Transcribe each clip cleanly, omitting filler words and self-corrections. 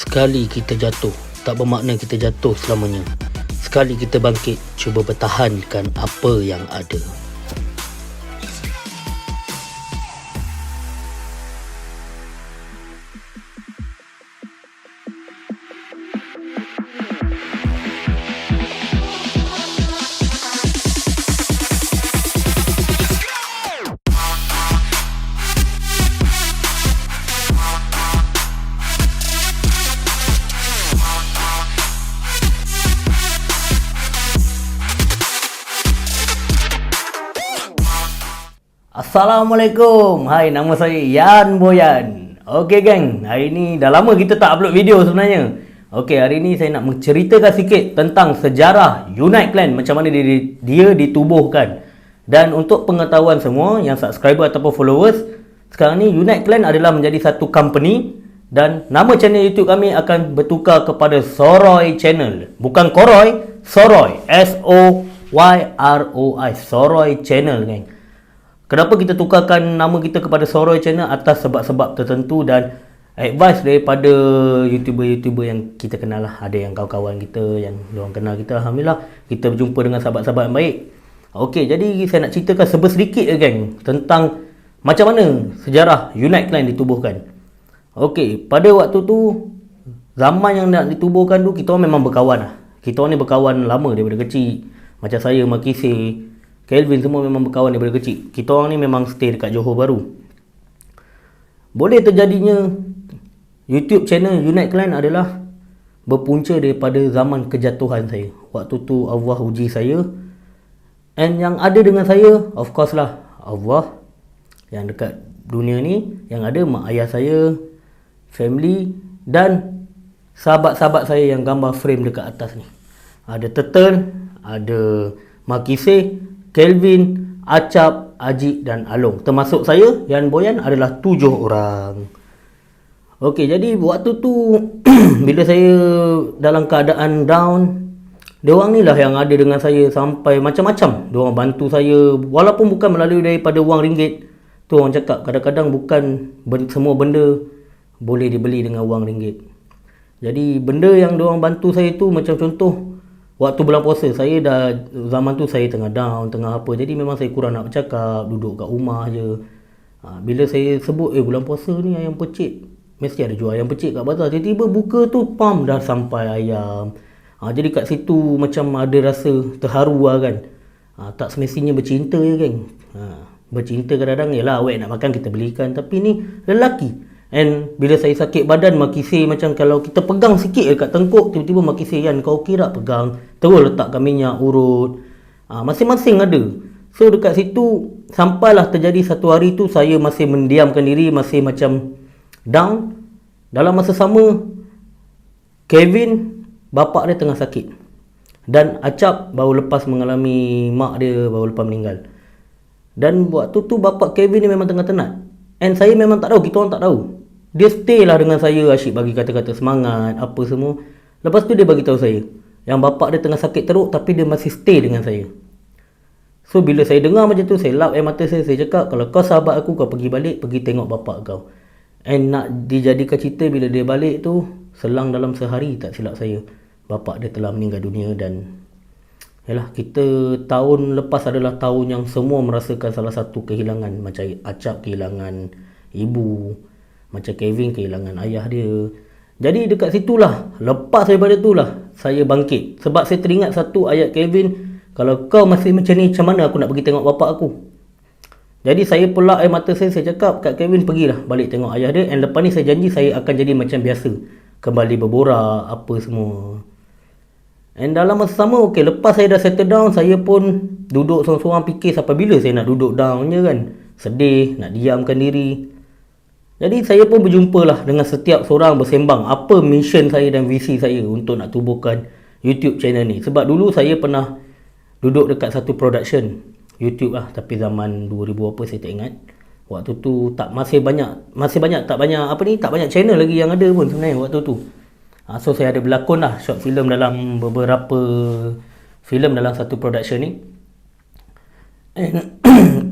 Sekali kita jatuh, tak bermakna kita jatuh selamanya. Sekali kita bangkit, cuba bertahankan apa yang ada. Assalamualaikum. Hai, nama saya Yan Boyan. Okey geng, hari ni dah lama kita tak upload video sebenarnya. Okey, hari ni saya nak menceritakan sikit tentang sejarah Unite Clan, macam mana dia ditubuhkan. Dan untuk pengetahuan semua yang subscriber ataupun followers, sekarang ni Unite Clan adalah menjadi satu company dan nama channel YouTube kami akan bertukar kepada Soroi Channel. Bukan Koroi, Soroi. S-O-Y-R-O-I. Soroi Channel geng. Kenapa kita tukarkan nama kita kepada Soroi Channel? Atas sebab-sebab tertentu dan advice daripada YouTuber-YouTuber yang kita kenal lah. Ada yang kawan-kawan kita yang diorang kenal kita. Alhamdulillah, kita berjumpa dengan sahabat-sahabat yang baik. Okey, jadi saya nak ceritakan sedikit geng tentang macam mana sejarah Unite Clan ditubuhkan. Okey, pada waktu tu, zaman yang nak ditubuhkan tu, kita orang memang berkawan lah. Kita orang ni berkawan lama daripada kecil. Macam saya, Makise, Kelvin, semua memang berkawan daripada kecil. Kita orang ni memang stay dekat Johor Bahru. Boleh terjadinya YouTube channel Unite Clan adalah berpunca daripada zaman kejatuhan saya. Waktu tu Allah uji saya. And yang ada dengan saya, of course lah, Allah yang dekat dunia ni. Yang ada mak ayah saya, family dan sahabat-sahabat saya yang gambar frame dekat atas ni. Ada Turtle, ada Makise, Kelvin, Acap, Ajik dan Along. Termasuk saya, Yan Boyan, adalah 7 orang. Okey, jadi waktu tu bila saya dalam keadaan down, diorang ni lah yang ada dengan saya sampai macam-macam. Diorang bantu saya walaupun bukan melalui daripada wang ringgit. Tu orang cakap kadang-kadang bukan semua benda boleh dibeli dengan wang ringgit. Jadi benda yang diorang bantu saya tu macam contoh, waktu bulan puasa, saya dah zaman tu saya tengah down, tengah apa. Jadi memang saya kurang nak bercakap, duduk kat rumah je. Bila saya sebut, bulan puasa ni ayam pecik, mesti ada jual ayam pecik kat bazar. Tiba-tiba buka tu, pam, dah sampai ayam. Jadi kat situ macam ada rasa terharu lah kan. Tak semestinya bercinta je geng. Bercinta kadang-kadang, yelah awet nak makan kita belikan. Tapi ni lelaki. And bila saya sakit badan, Makise macam kalau kita pegang sikit dekat tengkuk, tiba-tiba Makise, Yan kau okey tak? Pegang, terus letakkan minyak, urut. Masing-masing ada. So dekat situ, sampailah terjadi satu hari tu, saya masih mendiamkan diri, masih macam down. Dalam masa sama, Kevin, bapak dia tengah sakit. Dan Acap baru lepas mengalami, mak dia baru lepas meninggal. Dan waktu tu bapak Kevin ni memang tengah tenat. And saya memang tak tahu, kita orang tak tahu. Dia stay lah dengan saya, asyik bagi kata-kata semangat, apa semua. Lepas tu dia bagi tahu saya yang bapak dia tengah sakit teruk tapi dia masih stay dengan saya. So bila saya dengar macam tu, saya lap air mata saya cakap, kalau kau sahabat aku, kau pergi balik, pergi tengok bapak kau. And nak dijadikan cerita, bila dia balik tu, selang dalam sehari tak silap saya, bapak dia telah meninggal dunia. Dan yalah, kita tahun lepas adalah tahun yang semua merasakan salah satu kehilangan. Macam Acap kehilangan ibu, macam Kevin kehilangan ayah dia. Jadi dekat situlah, lepas daripada itulah saya bangkit. Sebab saya teringat satu ayat Kevin, kalau kau masih macam ni, macam mana aku nak pergi tengok bapak aku? Jadi saya pelak air mata saya cakap kat Kevin, pergilah balik tengok ayah dia. And lepas ni saya janji saya akan jadi macam biasa, kembali berborak apa semua. And dalam masa sama, lepas saya dah settle down, saya pun duduk seorang-seorang fikir sampai bila saya nak duduk down je kan. Sedih, nak diamkan diri. Jadi saya pun berjumpalah dengan setiap seorang, bersembang apa mission saya dan visi saya untuk nak tubuhkan YouTube channel ni. Sebab dulu saya pernah duduk dekat satu production YouTube lah, tapi zaman 2000 apa saya tak ingat. Waktu tu tak banyak channel lagi yang ada pun sebenarnya waktu tu. So saya ada berlakon lah short film dalam beberapa filem dalam satu production ni.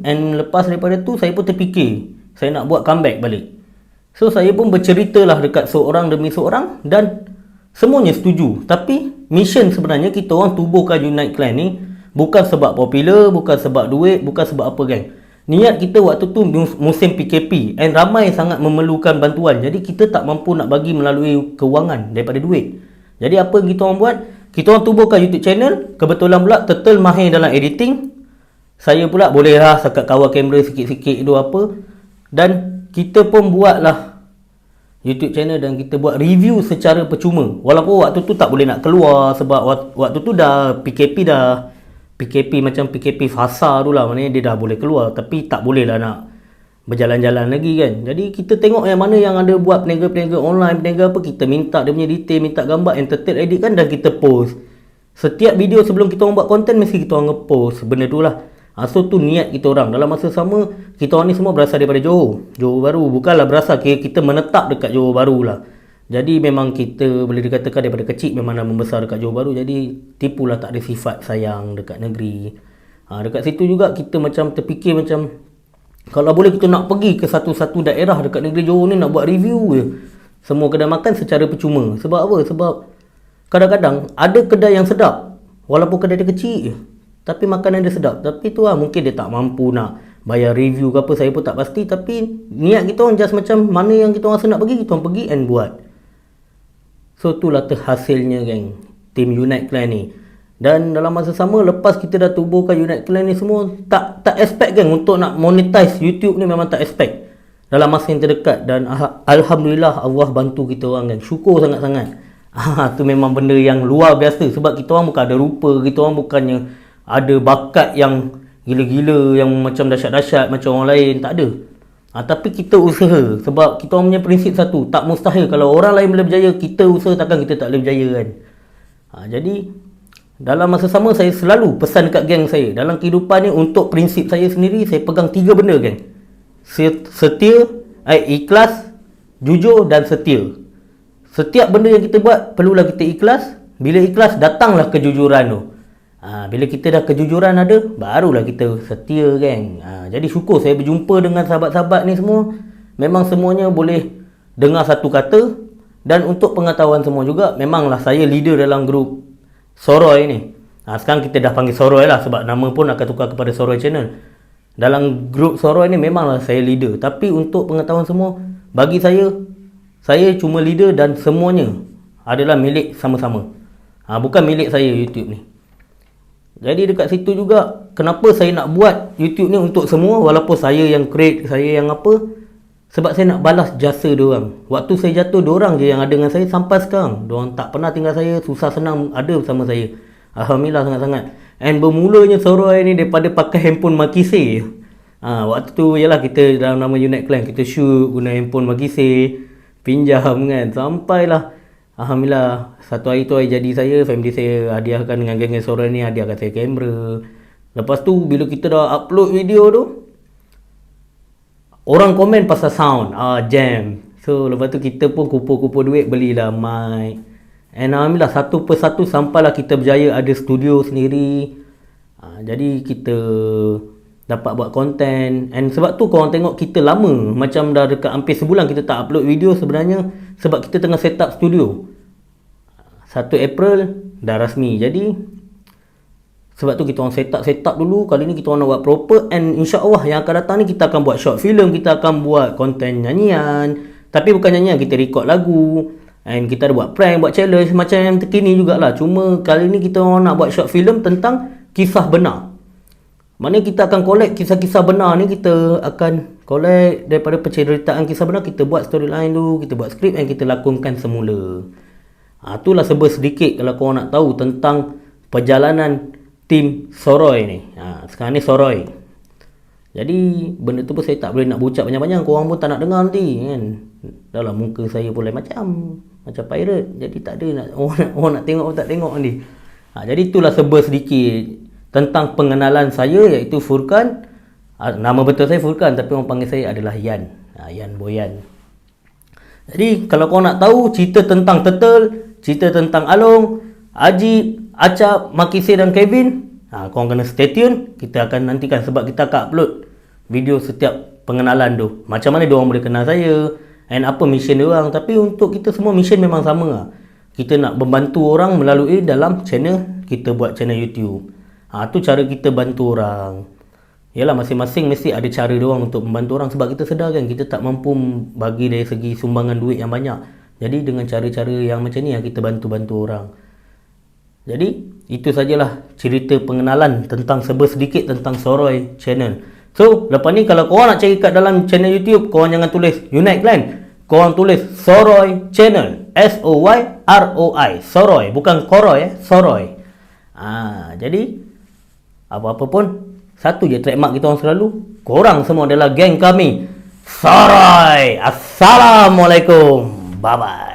And lepas daripada tu saya pun terfikir saya nak buat comeback balik. So saya pun bercerita lah dekat seorang demi seorang dan semuanya setuju. Tapi mission sebenarnya kita orang tubuhkan Unite Clan ni bukan sebab popular, bukan sebab duit, bukan sebab apa geng. Niat kita waktu tu musim PKP and ramai sangat memerlukan bantuan. Jadi kita tak mampu nak bagi melalui kewangan daripada duit. Jadi apa yang kita orang buat? Kita orang tubuhkan YouTube channel. Kebetulan pula Turtle mahir dalam editing. Saya pula bolehlah sekat kawal kamera sikit-sikit tu apa. Dan kita pun buatlah YouTube channel dan kita buat review secara percuma. Walaupun waktu tu tak boleh nak keluar sebab waktu tu dah PKP macam PKP fasa tu lah. Maknanya dia dah boleh keluar tapi tak boleh lah nak berjalan-jalan lagi kan. Jadi kita tengok yang mana yang ada buat peniaga-peniaga online, peniaga apa, kita minta dia punya detail, minta gambar, entertain, edit kan, dan kita post. Setiap video sebelum kita orang buat konten mesti kita orang nge-post benda tu lah. So tu niat kita orang. Dalam masa sama kita orang ni semua berasal daripada Johor Baru. Bukanlah berasal kita menetap dekat Johor Baru lah. Jadi memang kita boleh dikatakan daripada kecil memang dah membesar dekat Johor Baru. Jadi tipulah tak ada sifat sayang dekat negeri. Dekat situ juga kita macam terfikir macam kalau boleh kita nak pergi ke satu-satu daerah dekat negeri Johor ni nak buat review je. Semua kedai makan secara percuma. Sebab apa? Sebab kadang-kadang ada kedai yang sedap walaupun kedai dia kecil je, tapi makanan dia sedap. Tapi tu lah mungkin dia tak mampu nak bayar review ke apa, saya pun tak pasti. Tapi niat kita orang just macam mana yang kita rasa nak pergi, kita orang pergi and buat. So itulah terhasilnya geng, Team Unite Clan ni. Dan dalam masa sama lepas kita dah tubuhkan Unite Clan ni semua, tak expect geng untuk nak monetize YouTube ni, memang tak expect dalam masa yang terdekat. Dan Alhamdulillah Allah bantu kita orang geng, syukur sangat-sangat. Tu memang benda yang luar biasa. Sebab kita orang bukan ada rupa, kita orang bukannya ada bakat yang gila-gila, yang macam dahsyat-dahsyat macam orang lain, tak ada. Tapi kita usaha. Sebab kita orang punya prinsip satu, tak mustahil. Kalau orang lain boleh berjaya, kita usaha, takkan kita tak boleh berjaya kan. Jadi dalam masa sama saya selalu pesan dekat geng saya, dalam kehidupan ni untuk prinsip saya sendiri, saya pegang 3 benda geng. Setia, ikhlas, jujur dan setia. Setiap benda yang kita buat perlulah kita ikhlas. Bila ikhlas datanglah kejujuran tu. Bila kita dah kejujuran ada, barulah kita setia geng. Jadi syukur saya berjumpa dengan sahabat-sahabat ni semua. Memang semuanya boleh dengar satu kata. Dan untuk pengetahuan semua juga, memanglah saya leader dalam grup Soroy ni. Sekarang kita dah panggil Soroy lah, sebab nama pun akan tukar kepada Soroy Channel. Dalam grup Soroy ni memanglah saya leader. Tapi untuk pengetahuan semua, bagi saya cuma leader dan semuanya adalah milik sama-sama. Bukan milik saya YouTube ni. Jadi dekat situ juga kenapa saya nak buat YouTube ni untuk semua, walaupun saya yang create, saya yang apa. Sebab saya nak balas jasa diorang. Waktu saya jatuh, diorang je yang ada dengan saya sampai sekarang. Diorang tak pernah tinggal saya, susah senang ada bersama saya. Alhamdulillah sangat-sangat. And bermulanya Soroy ni daripada pakai handphone Makise. Waktu tu ialah kita dalam nama Unite Clan, kita shoot guna handphone Makise, pinjam kan. Sampailah alhamdulillah satu hari tu hari jadi saya, family saya hadiahkan dengan geng Soroy ni, hadiahkan saya kamera. Lepas tu bila kita dah upload video tu, orang komen pasal sound, jam. So lepas tu kita pun kumpul-kumpul duit, belilah mic. And alhamdulillah satu persatu sampailah kita berjaya ada studio sendiri. Jadi kita dapat buat konten. And sebab tu korang tengok kita lama, macam dah dekat hampir sebulan kita tak upload video sebenarnya. Sebab kita tengah set up studio. 1 April dah rasmi. Jadi sebab tu kita orang set up dulu. Kali ni kita orang nak buat proper. And insyaAllah yang akan datang ni kita akan buat short film, kita akan buat konten nyanyian. Tapi bukan nyanyian, kita record lagu. And kita ada buat prank, buat challenge macam yang terkini jugalah. Cuma kali ni kita orang nak buat short film tentang kisah benar. Maknanya kita akan collect kisah-kisah benar ni. Kita akan collect daripada penceritaan kisah benar. Kita buat storyline dulu, kita buat skrip dan kita lakonkan semula. Itulah serba sedikit kalau korang nak tahu tentang perjalanan Team Soroy ni. Sekarang ni Soroy. Jadi benda tu pun saya tak boleh nak bucap banyak-banyak. Korang pun tak nak dengar nanti kan. Dalam muka saya pun lain macam pirate. Jadi tak ada nak, orang nak tengok pun tak tengok nanti. Jadi itulah serba sedikit tentang pengenalan saya, iaitu Furkan. Nama betul saya Furkan, tapi orang panggil saya adalah Yan. Yan Boyan. Jadi kalau korang nak tahu cerita tentang Turtle, cerita tentang Along, Ajib, Acap, Makise dan Kevin, korang kena stay tune. Kita akan nantikan sebab kita akan upload video setiap pengenalan tu. Macam mana diorang boleh kenal saya, and apa mission dia orang. Tapi untuk kita semua mission memang sama lah. Kita nak membantu orang melalui dalam channel kita buat channel YouTube. Tu cara kita bantu orang. Yalah, masing-masing mesti ada cara dia orang untuk membantu orang, sebab kita sedar kan kita tak mampu bagi dari segi sumbangan duit yang banyak. Jadi dengan cara-cara yang macam ni kita bantu-bantu orang. Jadi itu sajalah cerita pengenalan tentang sedikit tentang Soroy Channel. So lepas ni kalau korang nak cari kat dalam channel YouTube, korang jangan tulis Unite Clan, korang tulis Soroy Channel, SOYROI, Soroy, bukan Koroy, Soroy. Jadi apa-apa pun, satu je trademark kita orang selalu, korang semua adalah geng kami Soroy. Assalamualaikum, bye bye.